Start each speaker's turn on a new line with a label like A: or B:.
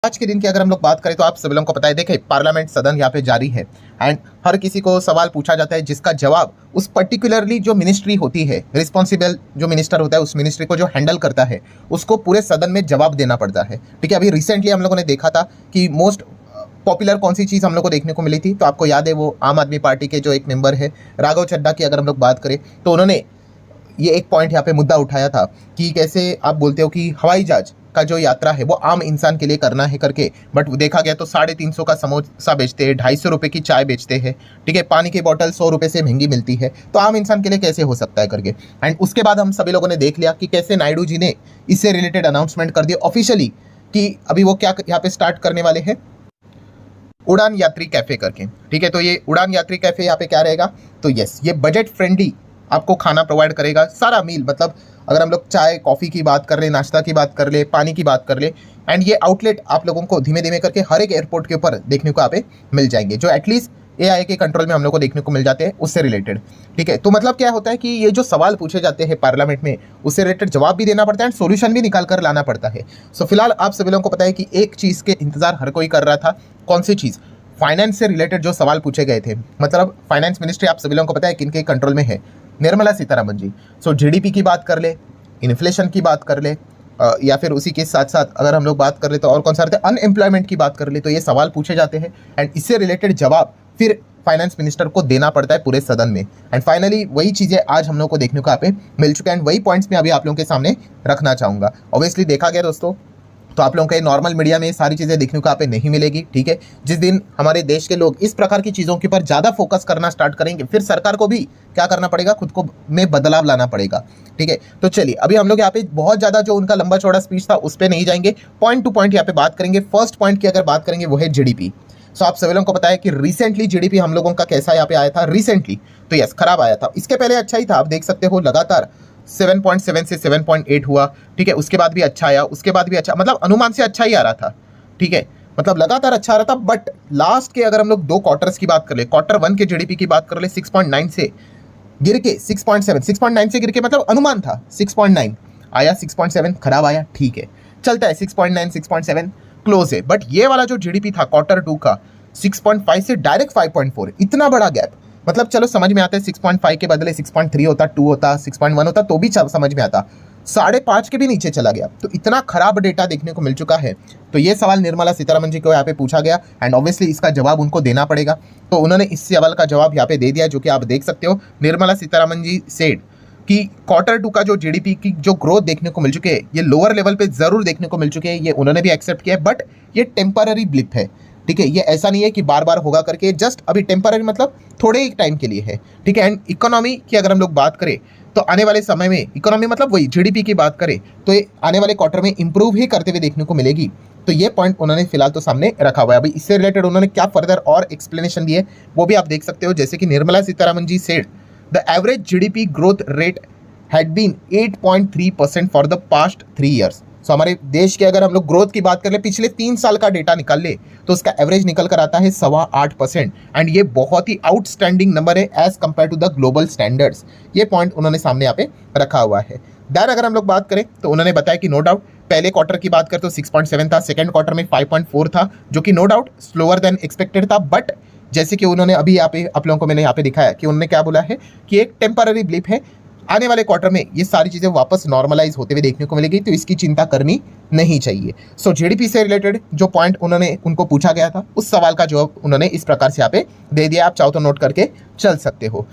A: आज के दिन की अगर हम लोग बात करें तो आप सभी लोगों को पता है, देखिए पार्लियामेंट सदन यहाँ पे जारी है एंड हर किसी को सवाल पूछा जाता है जिसका जवाब उस पर्टिकुलरली जो मिनिस्ट्री होती है, रिस्पॉन्सिबल जो मिनिस्टर होता है उस मिनिस्ट्री को जो हैंडल करता है उसको पूरे सदन में जवाब देना पड़ता है। ठीक है, अभी रिसेंटली हम लोगों ने देखा था कि मोस्ट पॉपुलर कौन सी चीज़ हम लोग को देखने को मिली थी, तो आपको याद है वो आम आदमी पार्टी के जो एक मेंबर है राघव चड्ढा की अगर हम लोग बात करें तो उन्होंने ये एक पॉइंट यहाँ पे मुद्दा उठाया था कि कैसे आप बोलते हो कि हवाई जहाज का जो यात्रा है वो आम इंसान के लिए करना है करके, बट देखा गया तो 350 का समोसा बेचते हैं, 250 रुपये की चाय बेचते हैं। ठीक है, पानी की बोतल 100 रुपये से महंगी मिलती है, तो आम इंसान के लिए कैसे हो सकता है करके। एंड उसके बाद हम सभी लोगों ने देख लिया कि कैसे नायडू जी ने इससे रिलेटेड अनाउंसमेंट कर दिया ऑफिशियली कि अभी वो क्या यहाँ पे स्टार्ट करने वाले हैं, उड़ान यात्री कैफे करके। ठीक है, तो ये उड़ान यात्री कैफे यहाँ पे क्या रहेगा, तो यस ये बजट फ्रेंडली आपको खाना प्रोवाइड करेगा, सारा मील, मतलब अगर हम लोग चाय कॉफ़ी की बात कर ले, नाश्ता की बात कर ले, पानी की बात कर ले, एंड ये आउटलेट आप लोगों को धीमे धीमे करके हर एक एयरपोर्ट के ऊपर देखने को यहाँ पे मिल जाएंगे, जो एटलीस्ट एआई के कंट्रोल में हम लोग को देखने को मिल जाते हैं उससे रिलेटेड। ठीक है, तो मतलब क्या होता है कि ये जो सवाल पूछे जाते हैं पार्लियामेंट में उससे रिलेटेड जवाब भी देना पड़ता है एंड सोल्यूशन भी निकाल कर लाना पड़ता है। सो फिलहाल आप सभी लोगों को पता है कि एक चीज़ के इंतजार हर कोई कर रहा था, कौन सी चीज़, फाइनेंस से रिलेटेड जो सवाल पूछे गए थे, मतलब फाइनेंस मिनिस्ट्री आप सभी लोगों को पता है किनके कंट्रोल में है, निर्मला सीतारमण जी। सो जीडीपी की बात कर ले, इन्फ्लेशन की बात कर ले, या फिर उसी के साथ साथ अगर हम लोग बात कर ले तो और कौन सा रहते हैं, अनएम्प्लॉयमेंट की बात कर ले, तो ये सवाल पूछे जाते हैं एंड इससे रिलेटेड जवाब फिर फाइनेंस मिनिस्टर को देना पड़ता है पूरे सदन में। एंड फाइनली वही चीज़ें आज हम लोग को देखने को यहाँ पे मिल चुका है एंड वही पॉइंट्स में अभी आप लोगों के सामने रखना चाहूँगा। ऑब्वियसली देखा गया दोस्तों तो आप लोगों के नॉर्मल मीडिया में सारी चीज़ें देखने को यहाँ पे नहीं मिलेगी। ठीक है, जिस दिन हमारे देश के लोग इस प्रकार की चीज़ों के ऊपर ज़्यादा फोकस करना स्टार्ट करेंगे फिर सरकार को भी क्या करना पड़ेगा, खुद को में बदलाव लाना पड़ेगा। ठीक है, तो चलिए अभी हम लोग यहाँ पे बहुत ज़्यादा जो उनका लंबा चौड़ा स्पीच था उस पर नहीं जाएंगे, पॉइंट टू पॉइंट यहाँ पे बात करेंगे। फर्स्ट पॉइंट की अगर बात करेंगे वो है जीडीपी। सो आप सभी लोगों को पता है कि रिसेंटली जीडीपी हम लोगों का कैसा यहाँ पे आया था, रिसेंटली तो यस खराब आया था, इसके पहले अच्छा ही था, आप देख सकते हो लगातार 7.7 से 7.8 हुआ। ठीक है, उसके बाद भी अच्छा आया, उसके बाद भी अच्छा, मतलब अनुमान से अच्छा ही आ रहा था। ठीक है, मतलब लगातार अच्छा आ रहा था, बट लास्ट के अगर हम लोग 2 क्वार्टर्स की बात कर ले, क्वार्टर 1 के जीडीपी की बात कर ले 6.9 से गिर के 6.7, 6.9 से गिर के, मतलब अनुमान था 6.9 आया, 6.7 खराब आया। ठीक है, चलता है 6.9 6.7 क्लोज है, बट ये वाला जो जीडीपी था क्वार्टर 2 का 6.5 से डायरेक्ट 5.4, इतना बड़ा गैप, मतलब चलो समझ में आता है 6.5 के बदले 6.3 होता, 2 होता, 6.1 होता तो भी समझ में आता, 5.5 के भी नीचे चला गया, तो इतना खराब डेटा देखने को मिल चुका है। तो ये सवाल निर्मला सीतारमण जी को यहाँ पे पूछा गया एंड ऑब्वियसली इसका जवाब उनको देना पड़ेगा, तो उन्होंने इस सवाल का जवाब यहाँ पे दे दिया, जो कि आप देख सकते हो। निर्मला सीतारमण जी सेड कि क्वार्टर 2 का जो जीडीपी की जो ग्रोथ देखने को मिल चुके हैं ये लोअर लेवल पे जरूर देखने को मिल चुके हैं, ये उन्होंने भी एक्सेप्ट किया है, बट ये टेम्पररी ब्लिप है। ठीक है, ये ऐसा नहीं है कि बार बार होगा करके, जस्ट अभी टेम्पररी मतलब थोड़े एक टाइम के लिए है। ठीक है, एंड इकोनॉमी की अगर हम लोग बात करें तो आने वाले समय में इकोनॉमी मतलब वही जीडीपी की बात करें तो ये आने वाले क्वार्टर में इंप्रूव ही करते हुए देखने को मिलेगी। तो ये पॉइंट उन्होंने फिलहाल तो सामने रखा हुआ है। अभी इससे रिलेटेड उन्होंने क्या फर्दर और एक्सप्लेनेशन दिए वो भी आप देख सकते हो, जैसे कि Nirmala Sitharaman ji said the average GDP growth rate had been 8.3% for the past 3 years. So हमारे देश के अगर हम लोग ग्रोथ की बात कर ले पिछले 3 साल का डेटा निकाल ले तो उसका एवरेज निकल कर आता है 8.25% एंड ये बहुत ही आउटस्टैंडिंग नंबर है as compared to the global standards. ये पॉइंट उन्होंने सामने यहाँ पे रखा हुआ है। देन अगर हम लोग बात करें तो उन्होंने बताया कि नो डाउट पहले क्वार्टर की बात करें तो 6.7 था, सेकेंड क्वार्टर में 5.4 था, जो कि no doubt slower than expected था, बट जैसे कि उन्होंने अभी यहाँ पे आप लोगों को मैंने यहाँ पे दिखाया कि उन्होंने क्या बोला है कि एक टेम्पररी ब्लिप है, आने वाले क्वार्टर में ये सारी चीज़ें वापस नॉर्मलाइज होते हुए देखने को मिलेगी, तो इसकी चिंता करनी नहीं चाहिए। सो जीडीपी से रिलेटेड जो पॉइंट उन्होंने उनको पूछा गया था उस सवाल का जवाब उन्होंने इस प्रकार से यहाँ पे दे दिया, आप चाहो तो नोट करके चल सकते हो।